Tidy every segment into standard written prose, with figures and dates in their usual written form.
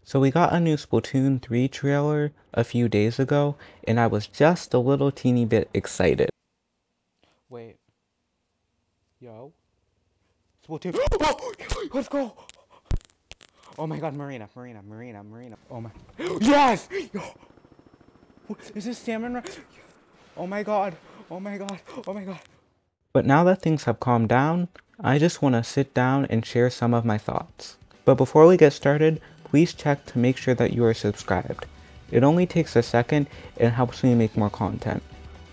So we got a new Splatoon 3 trailer a few days ago, and I was just a little teeny bit excited. Wait. Yo. Splatoon. Oh, let's go. Oh my god, Marina. Oh my. Yes! Yo. Is this Salmon Run? Oh my god. Oh my god. Oh my god. But now that things have calmed down, I just want to sit down and share some of my thoughts. But before we get started, please check to make sure that you are subscribed. It only takes a second and helps me make more content.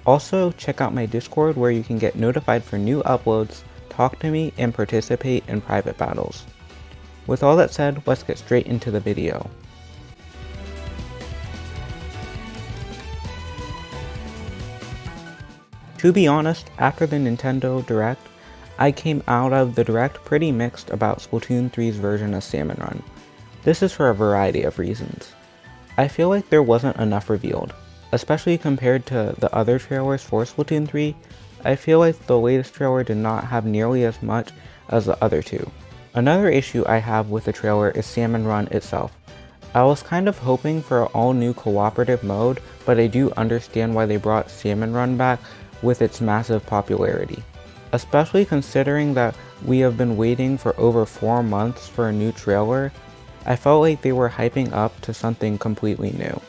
Also, check out my Discord where you can get notified for new uploads, talk to me, and participate in private battles. With all that said, let's get straight into the video. To be honest, after the Nintendo Direct, I came out of the Direct pretty mixed about Splatoon 3's version of Salmon Run. This is for a variety of reasons. I feel like there wasn't enough revealed. Especially compared to the other trailers for Splatoon 3, I feel like the latest trailer did not have nearly as much as the other two. Another issue I have with the trailer is Salmon Run itself. I was kind of hoping for an all-new cooperative mode, but I do understand why they brought Salmon Run back with its massive popularity. Especially considering that we have been waiting for over 4 months for a new trailer, I felt like they were hyping up to something completely new.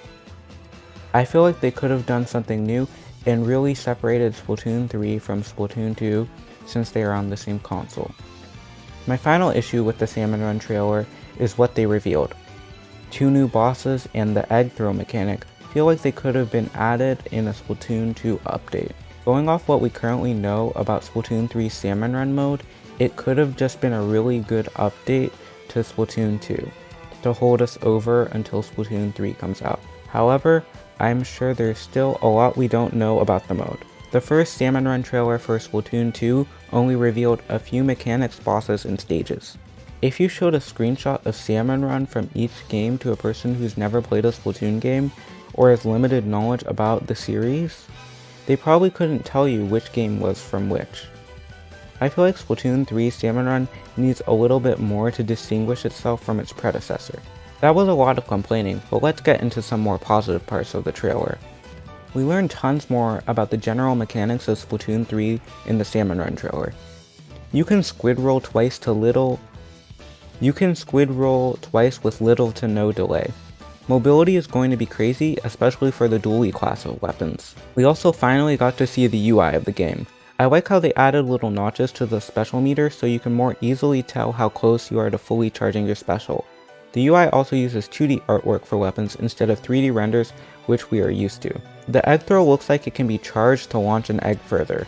I feel like they could have done something new and really separated Splatoon 3 from Splatoon 2 since they are on the same console. My final issue with the Salmon Run trailer is what they revealed. 2 new bosses and the egg throw mechanic feel like they could have been added in a Splatoon 2 update. Going off what we currently know about Splatoon 3's Salmon Run mode, it could have just been a really good update to Splatoon 2 to hold us over until Splatoon 3 comes out. However, I'm sure there's still a lot we don't know about the mode. The first Salmon Run trailer for Splatoon 2 only revealed a few mechanics, bosses, and stages. If you showed a screenshot of Salmon Run from each game to a person who's never played a Splatoon game or has limited knowledge about the series, they probably couldn't tell you which game was from which. I feel like Splatoon 3's Salmon Run needs a little bit more to distinguish itself from its predecessor. That was a lot of complaining, but let's get into some more positive parts of the trailer. We learned tons more about the general mechanics of Splatoon 3 in the Salmon Run trailer. You can squid roll twice with little to no delay. Mobility is going to be crazy, especially for the dually class of weapons. We also finally got to see the UI of the game. I like how they added little notches to the special meter so you can more easily tell how close you are to fully charging your special. The UI also uses 2D artwork for weapons instead of 3D renders, which we are used to. The egg throw looks like it can be charged to launch an egg further.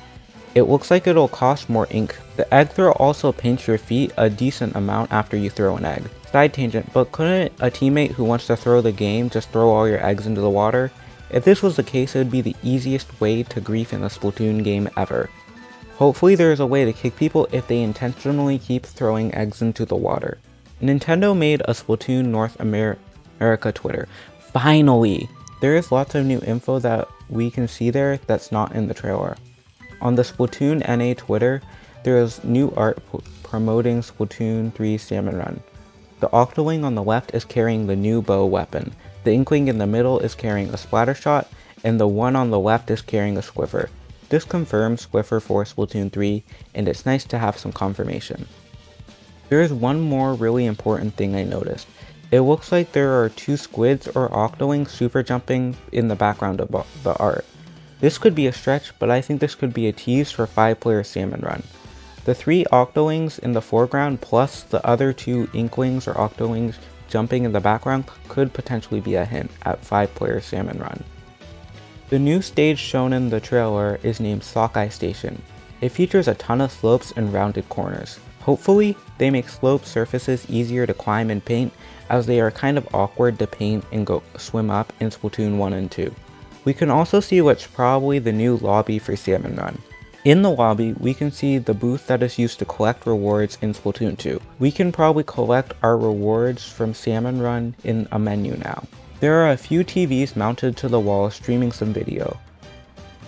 It looks like it'll cost more ink. The egg throw also paints your feet a decent amount after you throw an egg. Side tangent, but couldn't a teammate who wants to throw the game just throw all your eggs into the water? If this was the case, it would be the easiest way to grief in a Splatoon game ever. Hopefully there is a way to kick people if they intentionally keep throwing eggs into the water. Nintendo made a Splatoon North America Twitter. Finally! There is lots of new info that we can see there that's not in the trailer. On the Splatoon NA Twitter, there is new art promoting Splatoon 3 Salmon Run. The Octoling on the left is carrying the new bow weapon, the Inkling in the middle is carrying a splatter shot, and the one on the left is carrying a squiffer. This confirms squiffer for Splatoon 3, and it's nice to have some confirmation. There is one more really important thing I noticed. It looks like there are 2 squids or octolings super jumping in the background of the art. This could be a stretch, but I think this could be a tease for 5-player Salmon Run. The 3 octolings in the foreground plus the other 2 inklings or octolings jumping in the background could potentially be a hint at 5-player Salmon Run. The new stage shown in the trailer is named Sockeye Station. It features a ton of slopes and rounded corners. Hopefully, they make slope surfaces easier to climb and paint, as they are kind of awkward to paint and swim up in Splatoon 1 and 2. We can also see what's probably the new lobby for Salmon Run. In the lobby, we can see the booth that is used to collect rewards in Splatoon 2. We can probably collect our rewards from Salmon Run in a menu now. There are a few TVs mounted to the wall streaming some video.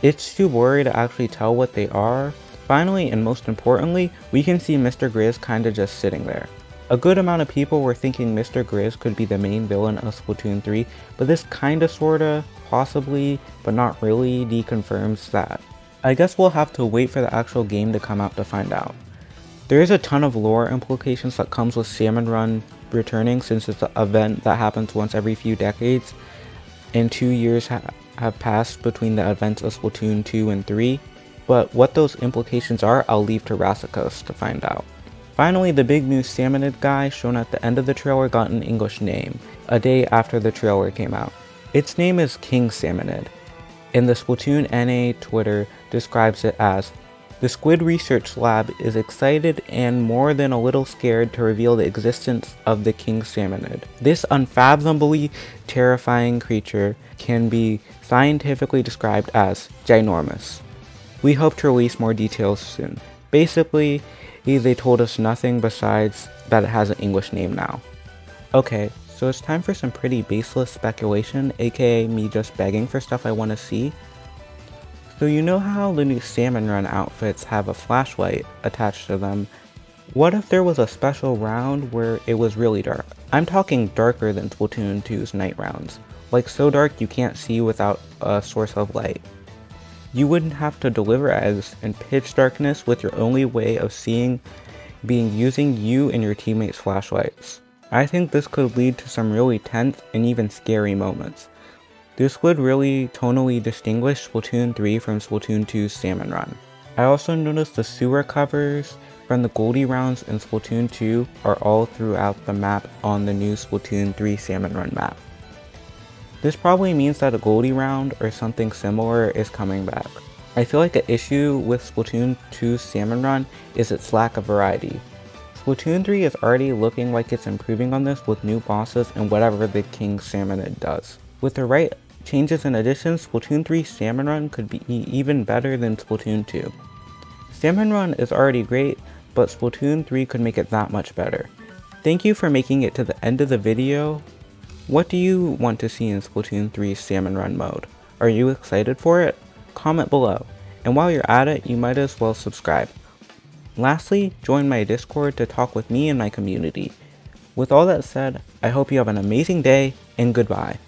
It's too blurry to actually tell what they are. Finally, and most importantly, we can see Mr. Grizz kinda just sitting there. A good amount of people were thinking Mr. Grizz could be the main villain of Splatoon 3, but this kinda sorta, possibly, but not really deconfirms that. I guess we'll have to wait for the actual game to come out to find out. There is a ton of lore implications that comes with Salmon Run returning, since it's an event that happens once every few decades, and 2 years have passed between the events of Splatoon 2 and 3, but what those implications are, I'll leave to Rassicos to find out. Finally, the big new Salmonid guy shown at the end of the trailer got an English name, a day after the trailer came out. Its name is King Salmonid, and the Splatoon NA Twitter describes it as, "The Squid Research Lab is excited and more than a little scared to reveal the existence of the King Salmonid. This unfathomably terrifying creature can be scientifically described as ginormous. We hope to release more details soon." Basically, they told us nothing besides that it has an English name now. Okay, so it's time for some pretty baseless speculation, aka me just begging for stuff I want to see. So you know how the new Salmon Run outfits have a flashlight attached to them? What if there was a special round where it was really dark? I'm talking darker than Splatoon 2's night rounds, like so dark you can't see without a source of light. You wouldn't have to deliver as in pitch darkness, with your only way of seeing being using you and your teammates' flashlights. I think this could lead to some really tense and even scary moments. This would really tonally distinguish Splatoon 3 from Splatoon 2's Salmon Run. I also noticed the sewer covers from the Goldie rounds in Splatoon 2 are all throughout the map on the new Splatoon 3 Salmon Run map. This probably means that a Goldie round or something similar is coming back. I feel like an issue with Splatoon 2's Salmon Run is its lack of variety. Splatoon 3 is already looking like it's improving on this with new bosses and whatever the King Salmonid does. With the right changes and additions, Splatoon 3 Salmon Run could be even better than Splatoon 2. Salmon Run is already great, but Splatoon 3 could make it that much better. Thank you for making it to the end of the video. What do you want to see in Splatoon 3's Salmon Run mode? Are you excited for it? Comment below. And while you're at it, you might as well subscribe. Lastly, join my Discord to talk with me and my community. With all that said, I hope you have an amazing day, and goodbye.